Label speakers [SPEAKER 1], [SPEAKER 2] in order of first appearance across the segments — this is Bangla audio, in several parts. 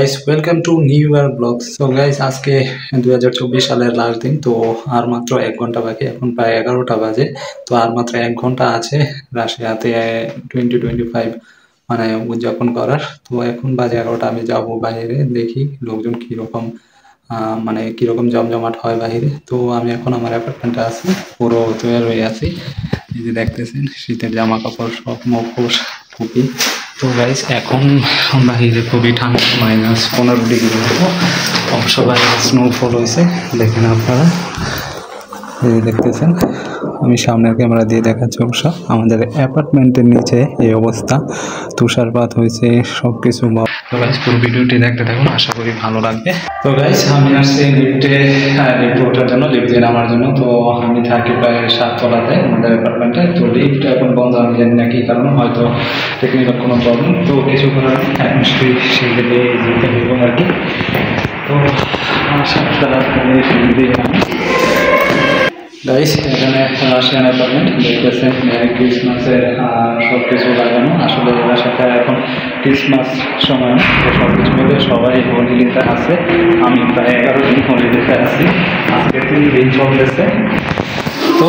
[SPEAKER 1] Guys welcome to new year blogs. So guys আজকে 2024 সালের লাস্ট দিন। তো আর মাত্র 1 ঘন্টা বাকি, এখন প্রায় 11টা বাজে। তো আর মাত্র 1 ঘন্টা আছে রাশিয়াতে 2025 মানে উদযাপন করার। তো এখন বাজে 11টা, আমি যাব বাইরে, দেখি লোকজন কীরকম মানে কীরকম জমজমাট হয় বাইরে। তো আমি এখন আমার অ্যাপার্টমেন্টে আছি, পুরো তৈরি হয়ে আছি। এই যে দেখতেছেন শীতের জামা কাপড় সব, মুখোশ, টুপি। তো গাইস এখন বাইরে খুবই ঠান্ডা, -15 ডিগ্রি মতো। অবশ্য বাইরে স্নোফল হয়েছে, দেখেন আপনারা, এই যে দেখতেছেন। আমি সামনের ক্যামেরা দিয়ে দেখাচ্ছি। অবশ্য আমাদের অ্যাপার্টমেন্টের নিচে এই অবস্থা, তুষারপাত হয়েছে, সব কিছু। তো গাইস পুরো ভিডিওটি দেখতে থাকুন, আশা করি ভালো লাগবে। তো গাইস আমি আসছি লিফটে ওঠার জন্য, লিফট দিয়ে নামার জন্য। তো আমি থাকি প্রায় 7 তলাতে আমাদের অ্যাপার্টমেন্টে। তো লিফট এখন বন্ধ, আমি জানি না কী কারণ, হয়তো টেকনিক্যাল কোনো প্রবলেম। তো কিছু করার এখন সিঁড়ি দিয়ে যেতে হইব আর কি। তো আমার 7 তলা সিঁড়ি দিয়ে গাইস এখানে রাশিয়ান অ্যাপার্টমেন্ট দেখতেছেন, মেরি ক্রিসমাসের সব কিছু লাগানো। আসলে রাশিয়াতে এখন ক্রিসমাস সময় না, তো সব কিছু মিলে সবাই হলিডেতে আছে। আমি প্রায় 11 দিন হলিডেতে আছি, আজকে 3 দিন চলতেছে। তো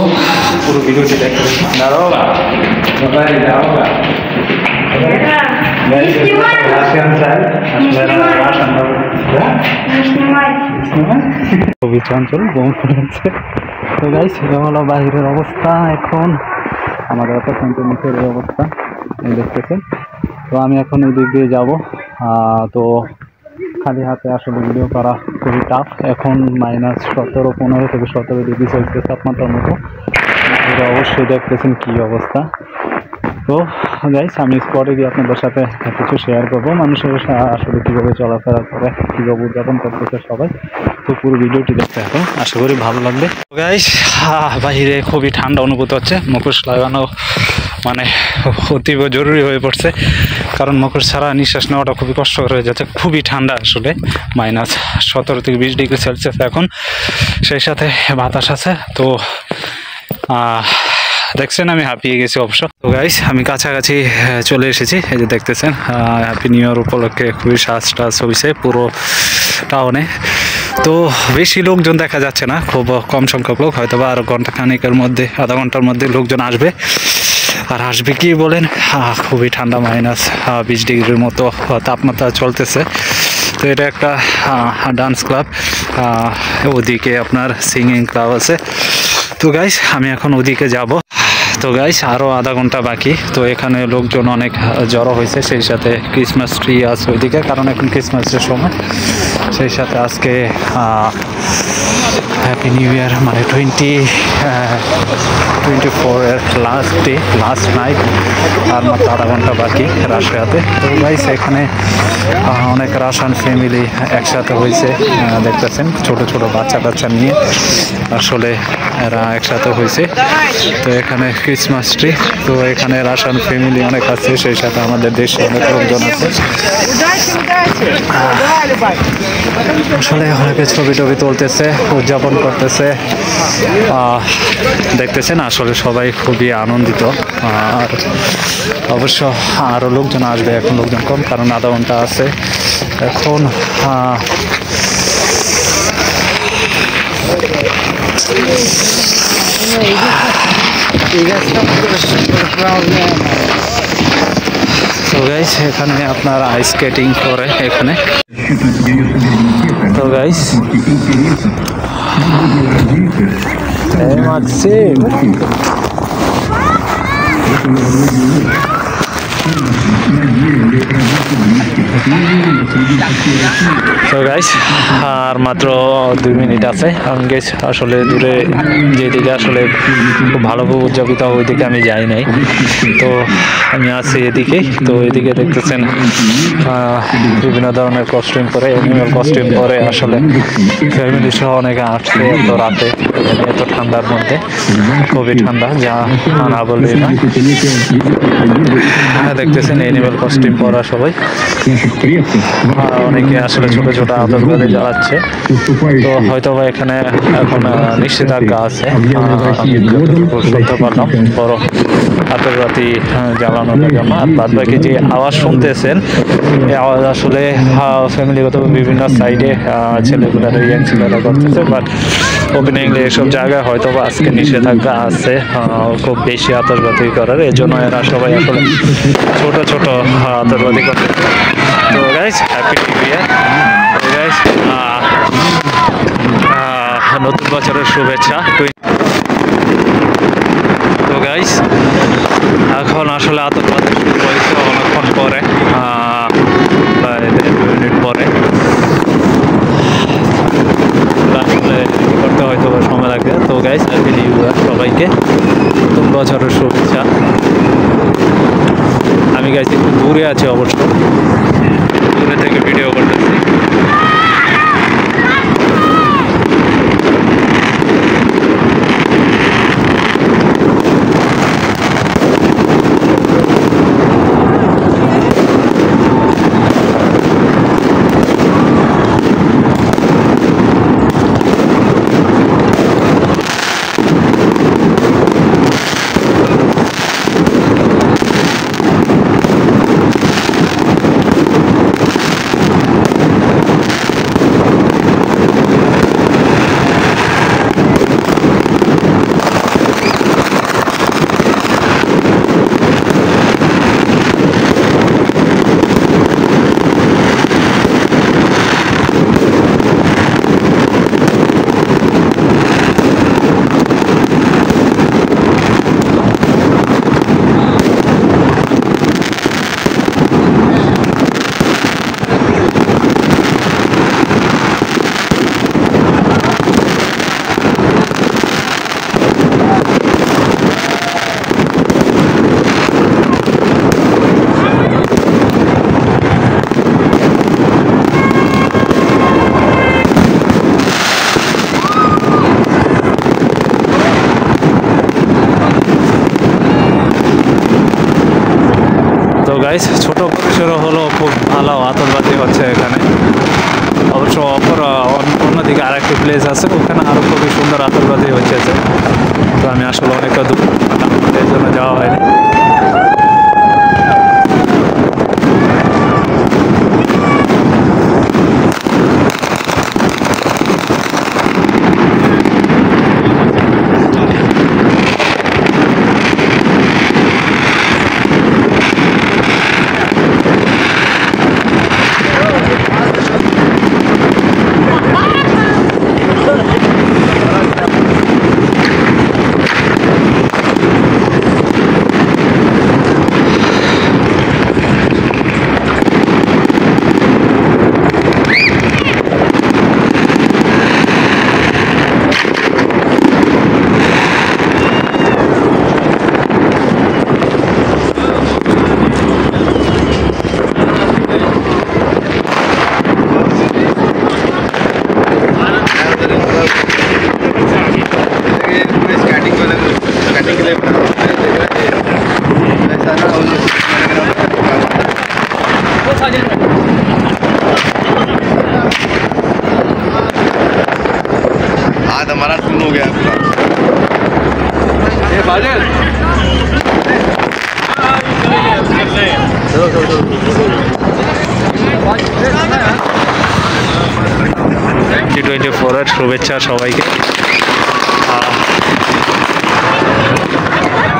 [SPEAKER 1] পুরো ভিডিওটি দেখতে দেখুন। দাঁড়াওগা সবাই, দাঁড়াওগা রাশিয়ান চাই, আসলে রাশিয়ান খুবই চঞ্চল, বোম ফুটেছে। তো গাইস এটা হলো বাইরের অবস্থা, এখন আমাদের অ্যাপার্টমেন্টের নিচের অবস্থা দেখতেছেন। তো আমি এখন এই দিক দিয়ে যাবো। তো খালি হাতে আসলে ভিডিও করা খুবই টাফ। এখন -17, 15 থেকে 17 ডিগ্রি সেলসিয়াস তাপমাত্রার মতো। অবশ্যই দেখতেছেন কি অবস্থা। তো গাইস আমি স্পটে গিয়ে আপনাদের সাথে কিছু শেয়ার করবো, মানুষের আসলে কীভাবে চলাফেরা করে, কীভাবে উদযাপন করতেছে সবাই। তো পুরো ভিডিওটি দেখতে হবে, আশা করি ভালো লাগবে। গাইস বাইরে খুবই ঠান্ডা অনুভূত হচ্ছে, মুখোশ লাগানো মানে অতীব জরুরি হয়ে পড়ছে, কারণ মুখোশ ছাড়া নিঃশ্বাস নেওয়াটা খুবই কষ্টকর হয়ে যাচ্ছে। খুবই ঠান্ডা আসলে, -17 থেকে 20 ডিগ্রি সেলসিয়াস এখন, সেই সাথে বাতাস আছে। তো দেখছেন আমি হাঁপিয়ে গেছি অবশ্য। তো গাইস আমি কাছাকাছি চলে এসেছি, এই যে দেখতেছেন হ্যাপি নিউ ইয়ার উপলক্ষে খুবই সাজ হয়েছে পুরো টাউনে। তো বেশি লোকজন দেখা যাচ্ছে না, খুব কম সংখ্যক লোক, হয়তো বা আরো ঘন্টাখানেকের মধ্যে, আধা ঘন্টার মধ্যে লোকজন আসবে। আর আসবে কি বলেন, খুবই ঠান্ডা, -20 ডিগ্রির মতো তাপমাত্রা চলতেছে। তো এটা একটা ডান্স ক্লাব, ওদিকে আপনার সিঙ্গিং ক্লাব আছে। তো গাইস আমি এখন ওদিকে যাব। তো গাইস আরও আধা ঘন্টা বাকি। তো এখানে লোকজন অনেক জড়ো হয়েছে, সেই সাথে ক্রিসমাস ট্রি আছে ওইদিকে, কারণ এখন ক্রিসমাসের সময়। সেই সাথে আজকে হ্যাপি নিউ ইয়ার মানে 2024-এর লাস্ট ডে, লাস্ট নাইট। আর মাত্র আধা ঘন্টা বাকি রাশিয়াতে। তো গাইস এখানে অনেক রাশিয়ান ফ্যামিলি একসাথে হয়েছে, দেখতেছেন ছোট ছোট বাচ্চা কাচ্চা নিয়ে আসলে এরা একসাথে হয়েছে। তো এখানে ক্রিসমাস ট্রি, তো এখানে রাশিয়ান ফ্যামিলি অনেক আছে, সেই সাথে আমাদের দেশে অনেক লোকজন আছে। আসলে অনেকে ছবি টবি তুলতেছে, উদযাপন করতেছে, দেখতেছেন আসলে সবাই খুবই আনন্দিত। আর অবশ্য আরও লোকজন আসবে, এখন লোকজন কম, কারণ আধা ঘন্টা আছে এখন। তো গাইস এখানে আপনার আইস স্কেটিং করে এখানে। তো গাইস তো গাইস আর মাত্র 2 মিনিট আছে। আমি গেছি আসলে দূরে যেদিকে আসলে খুব ভালোভাবে উদযাপিত হয় ওইদিকে আমি যাই নাই, তো আমি আছি এদিকে। তো এদিকে দেখতেছেন বিভিন্ন ধরনের কস্টিউম পরে, অ্যানিমাল কস্টিউম পরে আসলে ফ্যামিলি সহ অনেকে আসছে এত রাতে, এত ঠান্ডার মধ্যে। খুবই ঠান্ডা, যা না বললেই না। দেখতেছেন অ্যানিমাল কস্টিউম পরা সবাই, অনেকে
[SPEAKER 2] নিয়ে আসলে ছোট ছোট আতঙ্কবাদী জ্বালাচ্ছে। তো হয়তো বা এখানে এখন নিষেধাজ্ঞা আছে, আমি যতটুকু শুনতে পারলাম বড় আতঙ্কবাদী জ্বালানোর জন্য। আর বাদ বাকি যে আওয়াজ শুনতেছেন এই আওয়াজ আসলে ফ্যামিলিগত বিভিন্ন সাইডে ছেলেগুলারা ইয়াং ছেলেরা করতেছে, বাট ওপেনিংলি এসব জায়গায় হয়তো বা আজকে নিষেধাজ্ঞা আছে খুব বেশি আতঙ্কবাদী করার। এই জন্য এরা সবাই আসলে ছোট ছোট আতঙ্কবাদী করতেছে। তো guys happy new year guys, নতুন বছরের শুভেচ্ছা। তো গাইস এখন আসলে আতঙ্কবাদী শুরু হয়েছে অনেকক্ষণ পরে, প্রায় 1.5 মিনিট পরে। আসলে করতে হয়তো সময় লাগবে। তো গাইস হ্যাপি নিউ ইয়ার সবাইকে, নতুন বছরের শুভেচ্ছা। আমি গাইস একটু দূরে আছি, অবশ্য দূরে থেকে ভিডিও করতেছি। গাইস ছোট পরিসরে হলো খুব ভালো আতঙ্কবাদী হচ্ছে এখানে। অবশ্য অন্যদিকে আরেকটি প্লেস আছে, ওখানে আরো খুবই সুন্দর আতঙ্কবাদী হচ্ছে। তো আমি আসলে অনেকটা দূর এর জন্য যাওয়া হয়নি।
[SPEAKER 3] आज हमारा टूर हो गया पूरा। बादल
[SPEAKER 2] 2024 শুভেচ্ছা সবাইকে।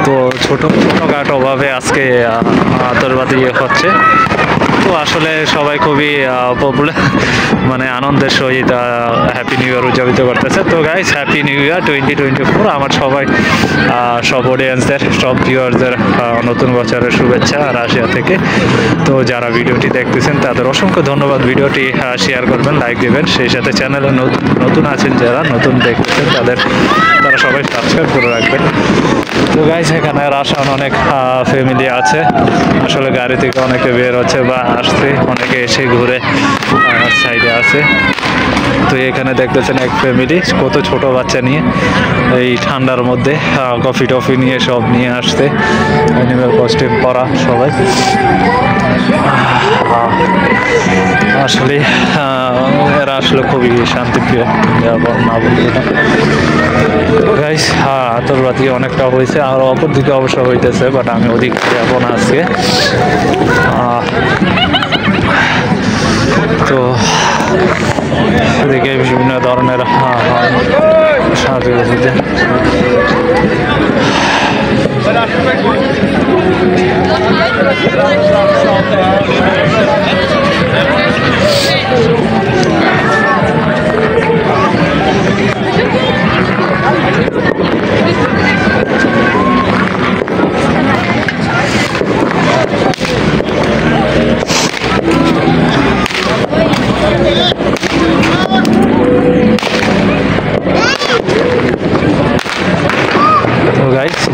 [SPEAKER 2] তো ছোটখাটোভাবে আজকে আতঙ্কবাদী হচ্ছে। তো আসলে সবাই খুবই পপুলার মানে আনন্দের সহিত হ্যাপি নিউ ইয়ার উদযাপিত করতেছে। তো গাইস হ্যাপি নিউ ইয়ার 2024। আমার সবাই সব অডিয়েন্সদের সব ভিউয়ারদের নতুন বছরের শুভেচ্ছা রাশিয়া থেকে। তো যারা ভিডিওটি দেখতেছেন তাদের অসংখ্য ধন্যবাদ। ভিডিওটি শেয়ার করবেন, লাইক দেবেন, সেই সাথে চ্যানেলে নতুন আছেন যারা নতুন দেখতেছেন তারা সবাই সাবস্ক্রাইব করে রাখবেন। তো গাইস এখানে রাশিয়ান অনেক ফ্যামিলি আছে, আসলে গাড়ি থেকে অনেকে বের হচ্ছে বা আসছে, অনেকে এসে ঘুরে সাইডে আছে। তো এখানে দেখতেছেন এক ফ্যামিলি কত ছোট বাচ্চা নিয়ে এই ঠান্ডার মধ্যে কফি টফি নিয়ে সব নিয়ে আসছে, অ্যানিম্যাল কস্টিউম পরা সবাই। আসলে এরা আসলে খুবই শান্তিপ্রিয় না বলতে গাইস। আতরবাতি অনেকটা হয়েছে, আর অপর দিকে অবশ্য হইতেছে, বাট আমি ওদিক যাব না আজকে। তো এদিকে বিভিন্ন ধরনের সাজুগুজু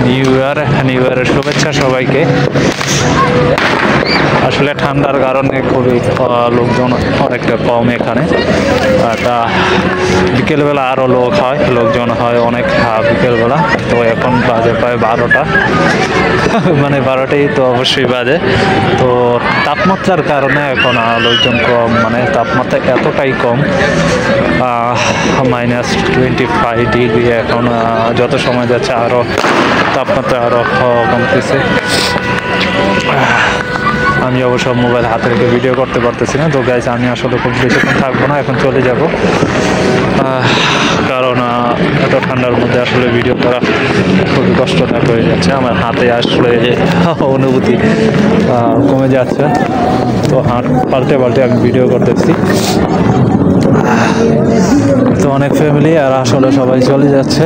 [SPEAKER 2] নিউ ইয়ারের শুভেচ্ছা সবাইকে। আসলে ঠান্ডার কারণে খুবই লোকজন অনেকটা কম এখানে। বিকেলবেলা আরও লোকজন হয় অনেক বিকেলবেলা। তো এখন বাজে প্রায় 12টা, মানে 12টাই তো অবশ্যই বাজে। তো তাপমাত্রার কারণে এখন লোকজন কম, মানে তাপমাত্রা এতটাই কম, -25 ডিগ্রি। এখন যত সময় যাচ্ছে আরও তাপমাত্রা আরও কমতেছে। আমি অবশ্য মোবাইল হাতে রেখে ভিডিও করতে পারতেছি না। তো গাইজ আমি আসলে খুব বেশিক্ষণ থাকবো না, এখন চলে যাব, কারণ এত ঠান্ডার মধ্যে আসলে ভিডিও করা খুবই কষ্টদায়ক হয়ে যাচ্ছে। আমার হাতে আসলে অনুভূতি কমে যাচ্ছে, তো হাত পাল্টে আমি ভিডিও করতেছি। তো অনেক ফ্যামিলি আর আসলে সবাই চলে যাচ্ছে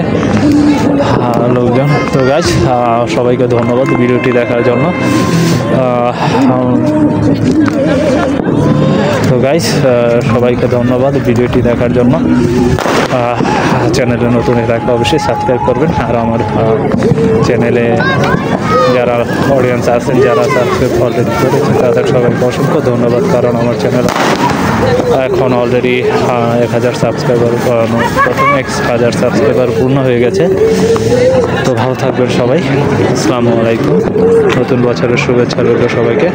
[SPEAKER 2] লোকজন। তো গাইজ সবাইকে ধন্যবাদ ভিডিওটি দেখার জন্য। তো গাইজ সবাইকে ধন্যবাদ ভিডিওটি দেখার জন্য। চ্যানেলে নতুন থাকলে অবশ্যই সাবস্ক্রাইব করবেন। আর আমার চ্যানেলে যারা অডিয়েন্স আছেন, যারা সাবস্ক্রাইব অলরেডি করেছেন, তাদের সবাইকে অসংখ্য ধন্যবাদ, কারণ আমার চ্যানেল এখন অলরেডি 1000 সাবস্ক্রাইবার, প্রথম 1000 সাবস্ক্রাইবার পূর্ণ হয়ে গেছে। তো ভালো থাকবেন সবাই। আসসালামু আলাইকুম। নতুন বছরের শুভেচ্ছা রইল সবাইকে।